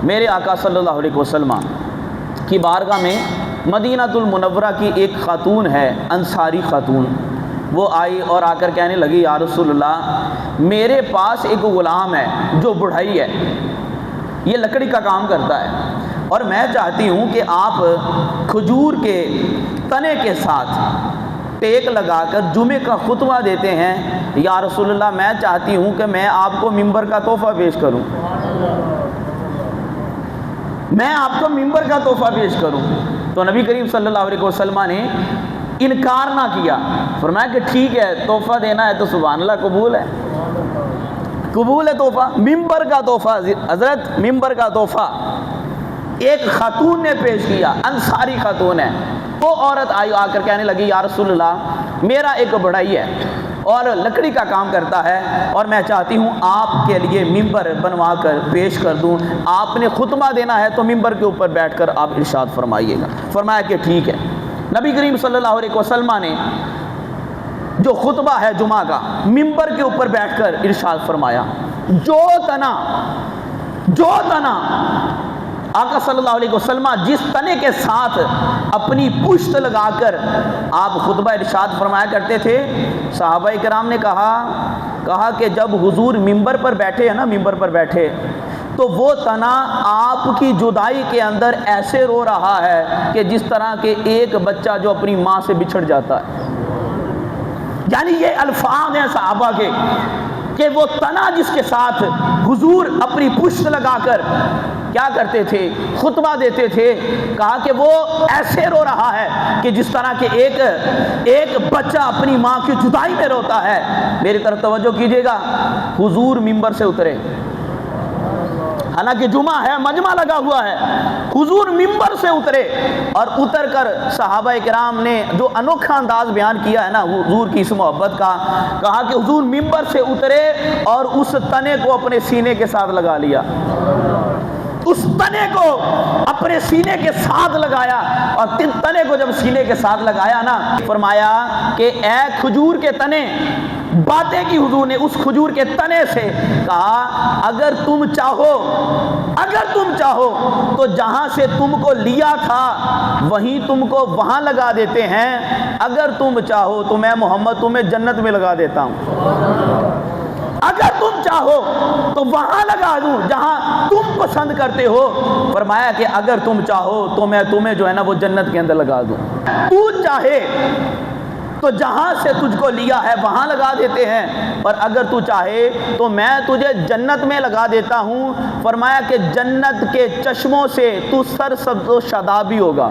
میرے آقا صلی اللہ علیہ وسلم کی بارگاہ میں مدینۃ المنورہ کی ایک خاتون ہے، انصاری خاتون، وہ آئی اور آ کر کہنے لگی یا رسول اللہ میرے پاس ایک غلام ہے جو بڑھئی ہے، یہ لکڑی کا کام کرتا ہے، اور میں چاہتی ہوں کہ آپ کھجور کے تنے کے ساتھ ٹیک لگا کر جمعے کا خطبہ دیتے ہیں، یا رسول اللہ میں چاہتی ہوں کہ میں آپ کو ممبر کا تحفہ پیش کروں، میں آپ کو ممبر کا تحفہ پیش کروں۔ تو نبی کریم صلی اللہ علیہ وسلم نے انکار نہ کیا، فرمایا کہ ٹھیک ہے، تحفہ دینا ہے تو سبحان اللہ قبول ہے، قبول ہے تحفہ، ممبر کا تحفہ، حضرت ممبر کا تحفہ ایک خاتون نے پیش کیا، انصاری خاتون ہے۔ وہ عورت آئی، آ کر کہنے لگی یا رسول اللہ میرا ایک بڑھئی ہے اور لکڑی کا کام کرتا ہے، اور میں چاہتی ہوں آپ کے لیے ممبر بنوا کر پیش کر دوں، آپ نے خطبہ دینا ہے تو ممبر کے اوپر بیٹھ کر آپ ارشاد فرمائیے گا۔ فرمایا کہ ٹھیک ہے۔ نبی کریم صلی اللہ علیہ وسلم نے جو خطبہ ہے جمعہ کا ممبر کے اوپر بیٹھ کر ارشاد فرمایا، جو تنا آقا صلی اللہ علیہ وسلم جس تنے کے ساتھ اپنی پشت لگا کر آپ خطبہ ارشاد فرمایا کرتے تھے، صحابہ کرام نے کہا کہ جب حضور ممبر پر بیٹھے ہیں نا، ممبر پر بیٹھے تو وہ تنا آپ کی جدائی کے اندر ایسے رو رہا ہے کہ جس طرح کہ ایک بچہ جو اپنی ماں سے بچھڑ جاتا ہے۔ یعنی یہ الفاظ ہیں صحابہ کے کہ وہ تنا جس کے ساتھ حضور اپنی پشت لگا کر کیا کرتے تھے، خطبہ دیتے تھے، کہا کہ وہ ایسے رو رہا ہے کہ جس طرح کہ ایک بچہ اپنی ماں کی جدائی میں روتا ہے۔ میری طرف توجہ کیجئے گا، حضور ممبر سے اترے، حالانکہ جمعہ ہے، مجمع لگا ہوا ہے، حضور ممبر سے اترے اور اتر کر صحابہ کرام نے جو انوکھا انداز بیان کیا ہے نا حضور کی اس محبت کا، کہا کہ حضور ممبر سے اترے اور اس تنے کو اپنے سینے کے ساتھ لگا لیا، اس تنے کو اپنے سینے کے ساتھ لگایا، اور تنے کو جب سینے کے ساتھ لگایا نا، فرمایا کہ اے کھجور کے تنے، باتیں کی حضور نے اس کھجور کے تنے سے، کہا اگر تم چاہو تو جہاں سے تم کو لیا تھا وہیں تم کو وہاں لگا دیتے ہیں، اگر تم چاہو تو میں محمد تمہیں جنت میں لگا دیتا ہوں، اگر تم چاہو تو وہاں لگا دوں جہاں تم پسند کرتے ہو۔ فرمایا کہ اگر تم چاہو تو میں تمہیں جو ہے نا وہ جنت کے اندر لگا دوں، تو چاہے تو جہاں سے تجھ کو لیا ہے وہاں لگا دیتے ہیں، اور اگر تو چاہے تو میں تجھے جنت میں لگا دیتا ہوں۔ فرمایا کہ جنت کے چشموں سے تو سرسبز و شادابی ہوگا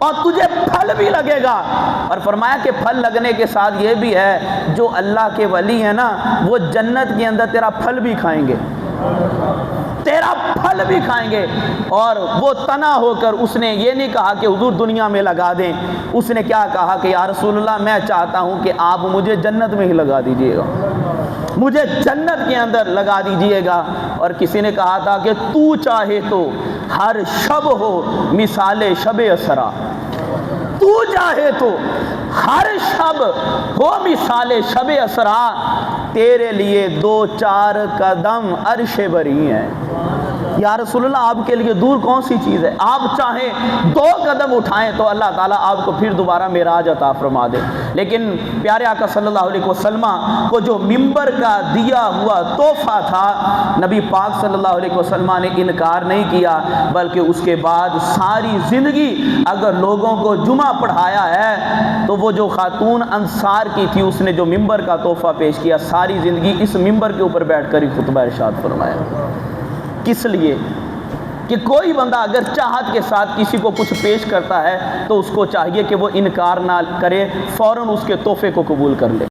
اور تجھے پھل بھی لگے گا، اور فرمایا کہ پھل لگنے کے ساتھ یہ بھی ہے جو اللہ کے ولی ہیں نا وہ جنت کے اندر تیرا پھل بھی کھائیں گے، تیرا پھل بھی کھائیں گے۔ اور وہ تنا ہو کر اس نے یہ نہیں کہا کہ حضور دنیا میں لگا دیں، اس نے کیا کہا کہ یا رسول اللہ میں چاہتا ہوں کہ آپ مجھے جنت میں ہی لگا دیجئے گا، مجھے جنت کے اندر لگا دیجئے گا۔ اور کسی نے کہا تھا کہ تو چاہے تو ہر شب ہو مثال شب اسرا، تو چاہے تو ہر شب ہو مثال شب اسرا، تیرے لیے 2-4 قدم عرش بری ہیں۔ یا رسول اللہ آپ کے لیے دور کون سی چیز ہے، آپ چاہیں 2 قدم اٹھائیں تو اللہ تعالیٰ آپ کو پھر دوبارہ معراج عطا فرما دے۔ لیکن پیارے آقا صلی اللہ علیہ وسلم کو جو ممبر کا دیا ہوا تحفہ تھا، نبی پاک صلی اللہ علیہ وسلم نے انکار نہیں کیا، بلکہ اس کے بعد ساری زندگی اگر لوگوں کو جمعہ پڑھایا ہے تو وہ جو خاتون انصار کی تھی اس نے جو ممبر کا تحفہ پیش کیا، ساری زندگی اس ممبر کے اوپر بیٹھ کر ہی خطبہ ارشاد فرمایا۔ کس لیے کہ کوئی بندہ اگر چاہت کے ساتھ کسی کو کچھ پیش کرتا ہے تو اس کو چاہیے کہ وہ انکار نہ کرے، فوراً اس کے تحفے کو قبول کر لے۔